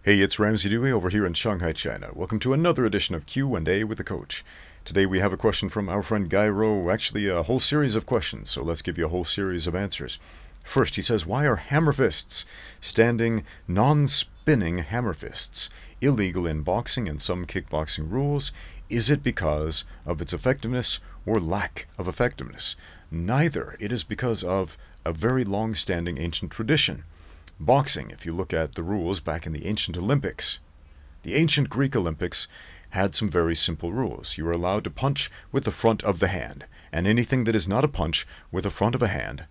Hey, it's Ramsey Dewey over here in Shanghai, China. Welcome to another edition of Q&A with the Coach. Today we have a question from our friend Gyro, actually a whole series of questions, so let's give you a whole series of answers. First, he says, why are hammerfists, standing, non-spinning hammerfists, illegal in boxing and some kickboxing rules? Is it because of its effectiveness or lack of effectiveness? Neither. It is because of a very long-standing ancient tradition. Boxing, if you look at the rules back in the ancient Olympics, the ancient Greek Olympics had some very simple rules. You were allowed to punch with the front of the hand, and anything that is not a punch with the front of a hand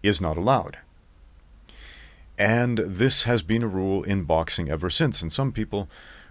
is not allowed. And this has been a rule in boxing ever since, and some people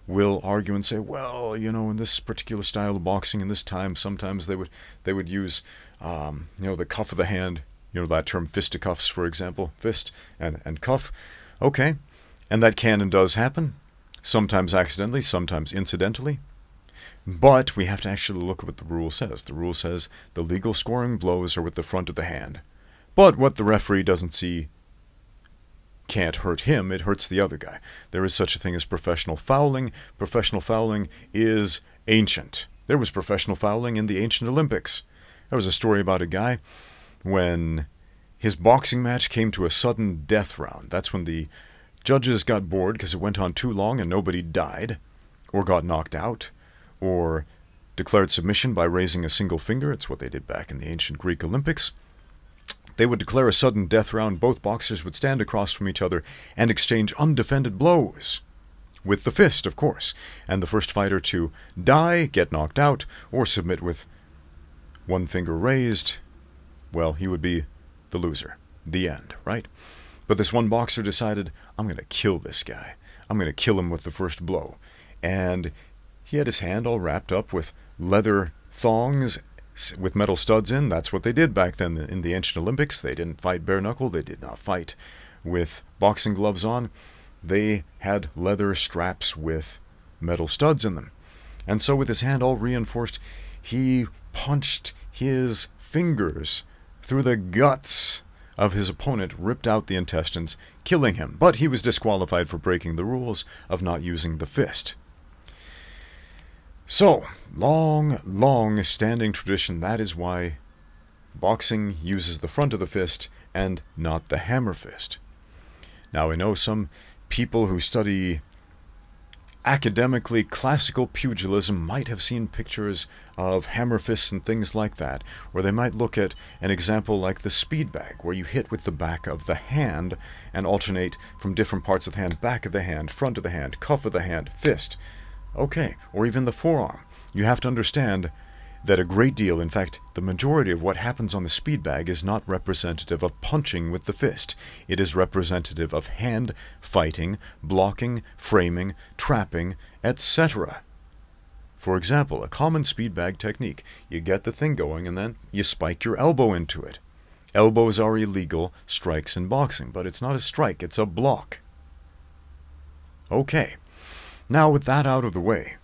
will argue and say, well, you know, in this particular style of boxing in this time, sometimes they would use, the cuff of the hand. You know that term fisticuffs, for example, fist and cuff. Okay, and that can and does happen, sometimes accidentally, sometimes incidentally. But we have to actually look at what the rule says. The rule says the legal scoring blows are with the front of the hand. But what the referee doesn't see can't hurt him, it hurts the other guy. There is such a thing as professional fouling. Professional fouling is ancient. There was professional fouling in the ancient Olympics. There was a story about a guy when his boxing match came to a sudden death round. That's when the judges got bored because it went on too long and nobody died, or got knocked out, or declared submission by raising a single finger. It's what they did back in the ancient Greek Olympics. They would declare a sudden death round. Both boxers would stand across from each other and exchange undefended blows. With the fist, of course. And the first fighter to die, get knocked out, or submit with one finger raised, well, he would be the loser. The end, right? But this one boxer decided, I'm going to kill this guy. I'm going to kill him with the first blow. And he had his hand all wrapped up with leather thongs with metal studs in. That's what they did back then in the ancient Olympics. They didn't fight bare knuckle. They did not fight with boxing gloves on. They had leather straps with metal studs in them. And so with his hand all reinforced, he punched his fingers through the guts of his opponent, ripped out the intestines, killing him. But he was disqualified for breaking the rules of not using the fist. So, long standing tradition. That is why boxing uses the front of the fist and not the hammer fist. Now, I know some people who study academically classical pugilism might have seen pictures of hammer fists and things like that, or they might look at an example like the speed bag, where you hit with the back of the hand and alternate from different parts of the hand, back of the hand, front of the hand, cuff of the hand, fist. Okay, or even the forearm. You have to understand that a great deal, in fact, the majority of what happens on the speed bag is not representative of punching with the fist. It is representative of hand fighting, blocking, framing, trapping, etc. For example, a common speed bag technique. You get the thing going and then you spike your elbow into it. Elbows are illegal strikes in boxing, but it's not a strike, it's a block. Okay, now with that out of the way,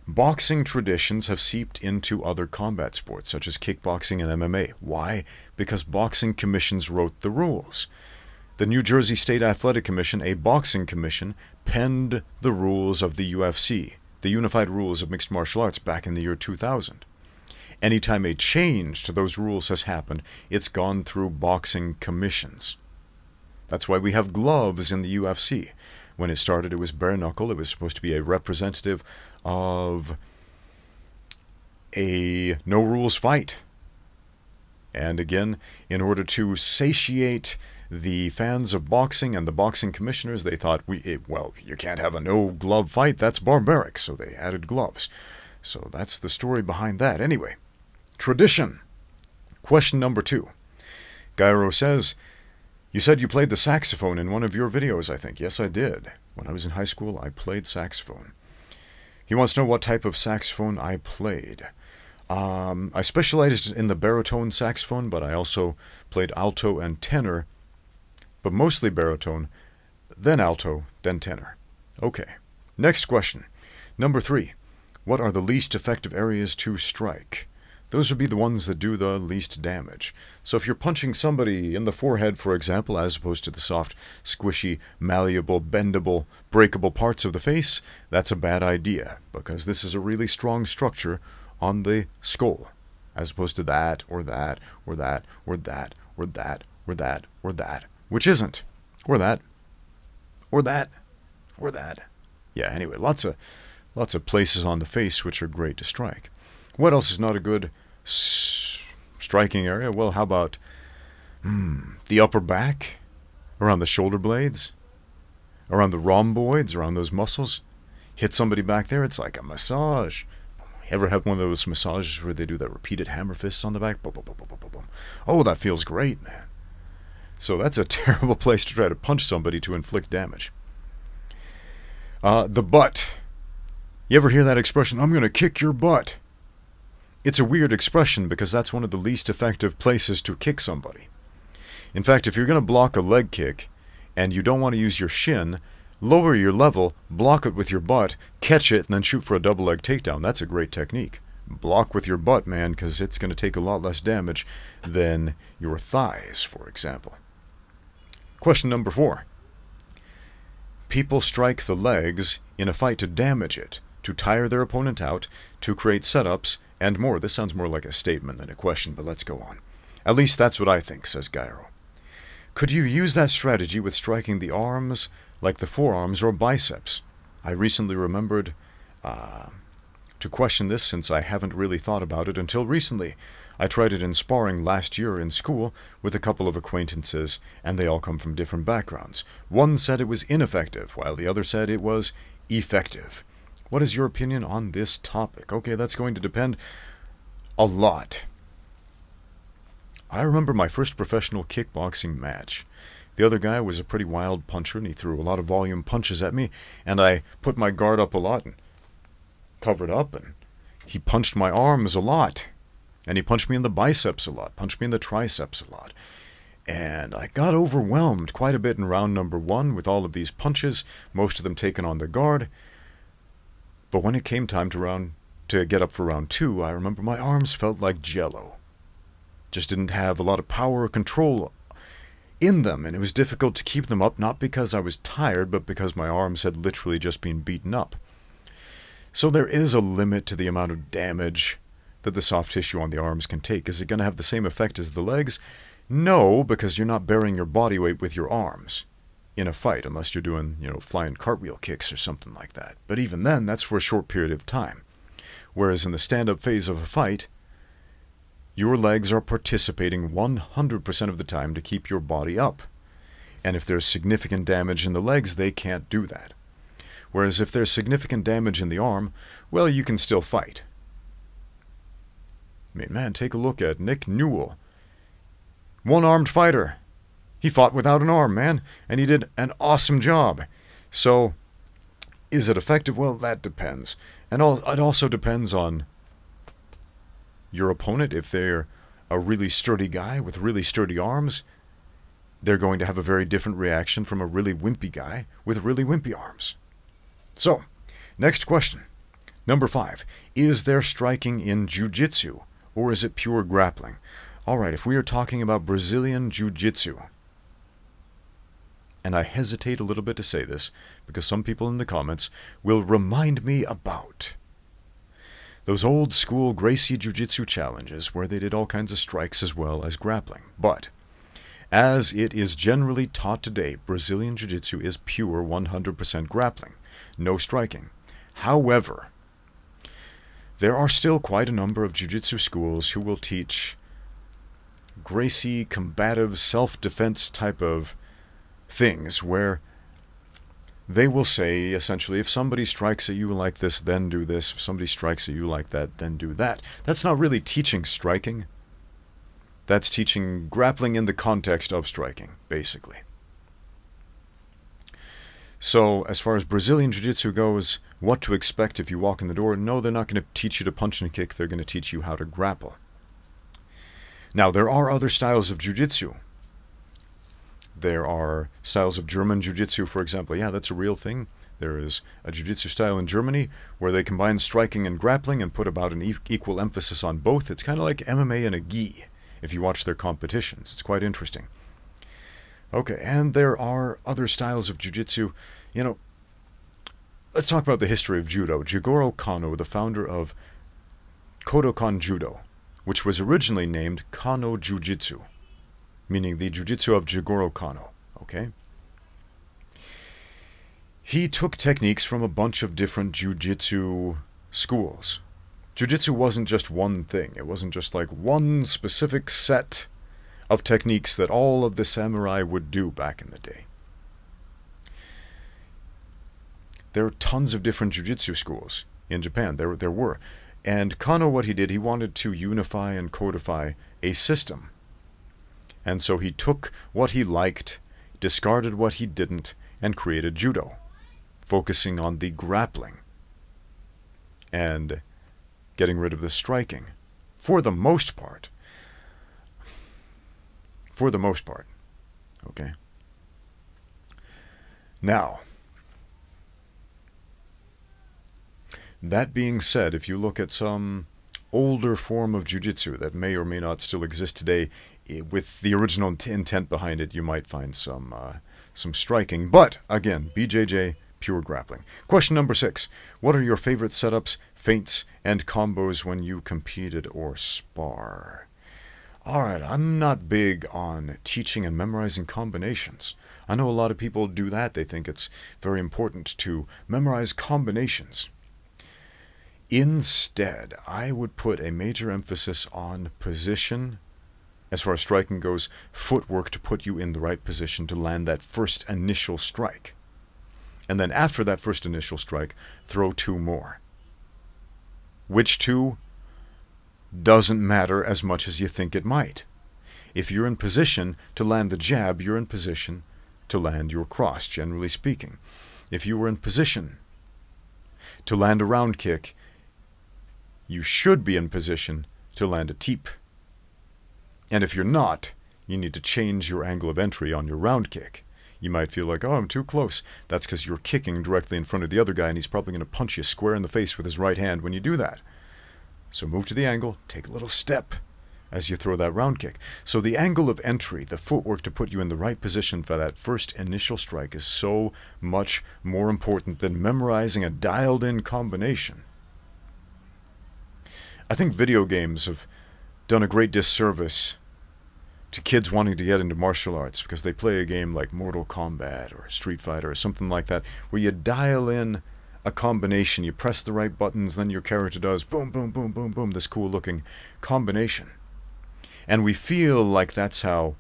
boxing traditions have seeped into other combat sports, such as kickboxing and MMA. Why? Because boxing commissions wrote the rules. The New Jersey State Athletic Commission, a boxing commission, penned the rules of the UFC, the Unified Rules of Mixed Martial Arts, back in the year 2000. Anytime a change to those rules has happened, it's gone through boxing commissions. That's why we have gloves in the UFC. When it started, it was bare knuckle. It was supposed to be a representative of a no-rules fight. And again, in order to satiate the fans of boxing and the boxing commissioners, they thought, well, you can't have a no-glove fight. That's barbaric. So they added gloves. So that's the story behind that. Anyway, tradition. Question number 2. Gyro says, you said you played the saxophone in one of your videos, I think. Yes, I did. When I was in high school, I played saxophone. He wants to know what type of saxophone I played. I specialized in the baritone saxophone, but I also played alto and tenor, but mostly baritone, then alto, then tenor. Okay, next question. Number 3. What are the least effective areas to strike? those would be the ones that do the least damage. So if you're punching somebody in the forehead, for example, as opposed to the soft, squishy, malleable, bendable, breakable parts of the face, that's a bad idea, because this is a really strong structure on the skull, as opposed to that, or that, or that, or that, or that, or that, or that, which isn't. Or that, or that, or that. Yeah, anyway, lots of places on the face which are great to strike. What else is not a good striking area? Well, how about the upper back, around the shoulder blades, around the rhomboids, around those muscles? Hit somebody back there, it's like a massage. Ever have one of those massages where they do that repeated Hammerfists on the back? Boom, boom, boom, boom, boom, boom. Oh, that feels great, man. So that's a terrible place to try to punch somebody to inflict damage. The butt. You ever hear that expression, I'm going to kick your butt? It's a weird expression because that's one of the least effective places to kick somebody. In fact, if you're going to block a leg kick and you don't want to use your shin, lower your level, block it with your butt, catch it, and then shoot for a double leg takedown. That's a great technique. Block with your butt, man, because it's going to take a lot less damage than your thighs, for example. Question number 4. People strike the legs in a fight to damage it, to tire their opponent out, to create setups, and more. This sounds more like a statement than a question, but let's go on. At least that's what I think, says Gyro. Could you use that strategy with striking the arms, like the forearms or biceps? I recently remembered to question this since I haven't really thought about it until recently. I tried it in sparring last year in school with a couple of acquaintances, and they all come from different backgrounds. One said it was ineffective, while the other said it was effective. What is your opinion on this topic? Okay, that's going to depend a lot. I remember my first professional kickboxing match. The other guy was a pretty wild puncher, and he threw a lot of volume punches at me, and I put my guard up a lot and covered up, and he punched my arms a lot. And he punched me in the biceps a lot, punched me in the triceps a lot. And I got overwhelmed quite a bit in round number 1 with all of these punches, most of them taken on the guard. But when it came time to get up for round 2, I remember my arms felt like jello. Just didn't have a lot of power or control in them, and it was difficult to keep them up, not because I was tired, but because my arms had literally just been beaten up. So there is a limit to the amount of damage that the soft tissue on the arms can take. Is it going to have the same effect as the legs? No, because you're not bearing your body weight with your arms in a fight, unless you're doing, flying cartwheel kicks or something like that. But even then, that's for a short period of time. Whereas in the stand-up phase of a fight, your legs are participating 100% of the time to keep your body up. And if there's significant damage in the legs, they can't do that. Whereas if there's significant damage in the arm, well, you can still fight. I mean, man, take a look at Nick Newell. One-armed fighter. He fought without an arm, man, and he did an awesome job. So, is it effective? Well, that depends. And it also depends on your opponent. If they're a really sturdy guy with really sturdy arms, they're going to have a very different reaction from a really wimpy guy with really wimpy arms. So, next question. Number 5. Is there striking in jiu-jitsu? Or is it pure grappling? Alright, if we are talking about Brazilian Jiu-Jitsu, and I hesitate a little bit to say this, because some people in the comments will remind me about those old-school Gracie Jiu-Jitsu challenges where they did all kinds of strikes as well as grappling. But, as it is generally taught today, Brazilian Jiu-Jitsu is pure 100% grappling, no striking. However, there are still quite a number of jiu-jitsu schools who will teach Gracie, combative, self-defense type of things where they will say, essentially, if somebody strikes at you like this, then do this. If somebody strikes at you like that, then do that. That's not really teaching striking. That's teaching grappling in the context of striking, basically. So, as far as Brazilian Jiu-Jitsu goes, what to expect if you walk in the door? No, they're not going to teach you to punch and kick. They're going to teach you how to grapple. Now, there are other styles of Jiu-Jitsu. There are styles of German Jiu-Jitsu, for example. Yeah, that's a real thing. There is a jiu-jitsu style in Germany where they combine striking and grappling and put about an equal emphasis on both. It's kind of like MMA and a gi, if you watch their competitions. It's quite interesting. Okay, and there are other styles of jiu-jitsu. You know, let's talk about the history of judo. Jigoro Kano, the founder of Kodokan Judo, which was originally named Kano Jiu-Jitsu, meaning the jiu-jitsu of Jigoro Kano, okay? He took techniques from a bunch of different jiu-jitsu schools. Jiu-jitsu wasn't just one thing. It wasn't just like one specific set of techniques that all of the samurai would do back in the day. There are tons of different jiu-jitsu schools in Japan. There were. And Kano, what he did, he wanted to unify and codify a system. And so he took what he liked, discarded what he didn't, and created judo, focusing on the grappling and getting rid of the striking. For the most part. For the most part. Okay? Now, that being said, if you look at some older form of jiu-jitsu that may or may not still exist today, with the original intent behind it, you might find some striking. But, again, BJJ, pure grappling. Question number 6. What are your favorite setups, feints, and combos when you competed or spar? Alright, I'm not big on teaching and memorizing combinations. I know a lot of people do that. They think it's very important to memorize combinations. Instead, I would put a major emphasis on position. As far as striking goes, footwork to put you in the right position to land that first initial strike. And then after that first initial strike, throw 2 more. Which 2? Doesn't matter as much as you think it might. If you're in position to land the jab, you're in position to land your cross, generally speaking. If you were in position to land a round kick, you should be in position to land a teep. And if you're not, you need to change your angle of entry on your round kick. You might feel like, oh, I'm too close. That's because you're kicking directly in front of the other guy, and he's probably going to punch you square in the face with his right hand when you do that. So move to the angle, take a little step as you throw that round kick. So the angle of entry, the footwork to put you in the right position for that first initial strike is so much more important than memorizing a dialed-in combination. I think video games have done a great disservice to kids wanting to get into martial arts because they play a game like Mortal Kombat or Street Fighter or something like that, where you dial in a combination, you press the right buttons, then your character does boom, boom, boom, boom, boom, this cool looking combination. And we feel like that's how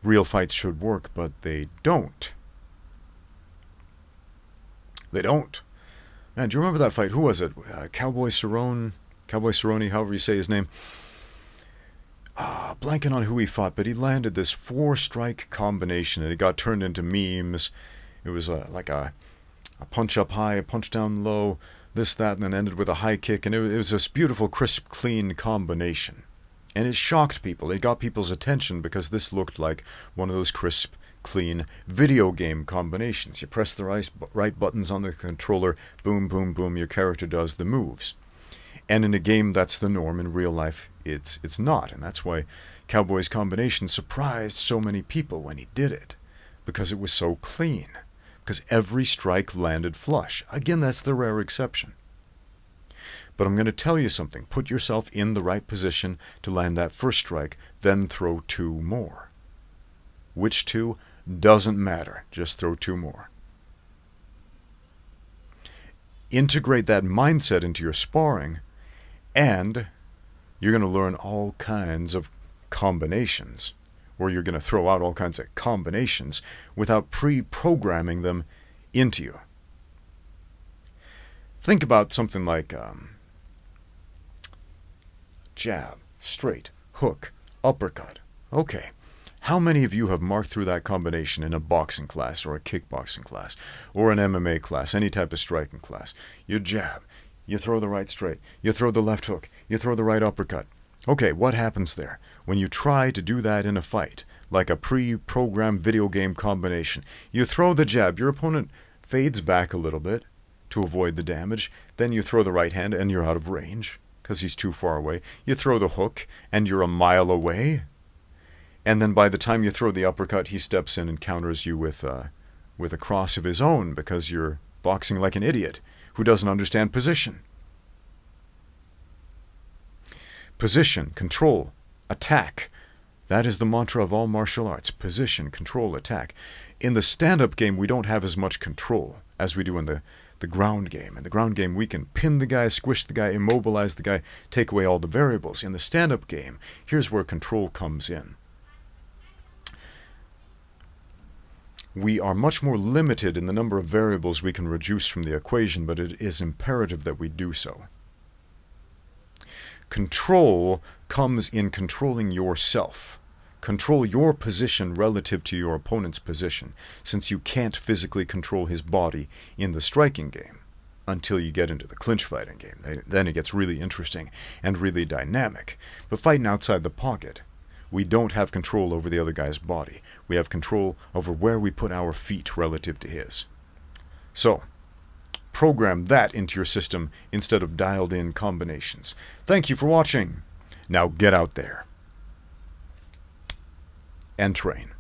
real fights should work, but they don't. They don't. Man, do you remember that fight? Who was it? Cowboy Cerrone, however you say his name. Blanking on who he fought, but he landed this 4-strike combination, and it got turned into memes. It was like a punch up high, a punch down low, this, that, and then ended with a high kick, and it was this beautiful, crisp, clean combination. And it shocked people. It got people's attention because this looked like one of those crisp, clean video game combinations. You press the right buttons on the controller, boom, boom, boom, your character does the moves. And in a game, that's the norm. In real life, it's not. And that's why Cowboy's combination surprised so many people when he did it. Because it was so clean. Because every strike landed flush. Again, that's the rare exception. But I'm going to tell you something. Put yourself in the right position to land that first strike, then throw 2 more. Which 2? Doesn't matter. Just throw 2 more. Integrate that mindset into your sparring, and you're going to learn all kinds of combinations, or you're going to throw out all kinds of combinations without pre-programming them into you. Think about something like jab, straight, hook, uppercut. Okay, how many of you have marked through that combination in a boxing class or a kickboxing class or an MMA class, any type of striking class? You jab, you throw the right straight, you throw the left hook, you throw the right uppercut. Okay, what happens there? When you try to do that in a fight, like a pre-programmed video game combination, you throw the jab, your opponent fades back a little bit to avoid the damage. Then you throw the right hand and you're out of range because he's too far away. You throw the hook and you're a mile away. And then by the time you throw the uppercut, he steps in and counters you with a cross of his own because you're boxing like an idiot who doesn't understand position. Position, control, attack. That is the mantra of all martial arts. Position, control, attack. In the stand-up game, we don't have as much control as we do in the ground game. In the ground game, we can pin the guy, squish the guy, immobilize the guy, take away all the variables. In the stand-up game, here's where control comes in. We are much more limited in the number of variables we can reduce from the equation, but it is imperative that we do so. Control comes in controlling yourself. Control your position relative to your opponent's position, since you can't physically control his body in the striking game until you get into the clinch fighting game. Then it gets really interesting and really dynamic. But fighting outside the pocket, we don't have control over the other guy's body. We have control over where we put our feet relative to his. So, program that into your system instead of dialed-in combinations. Thank you for watching. Now get out there and train.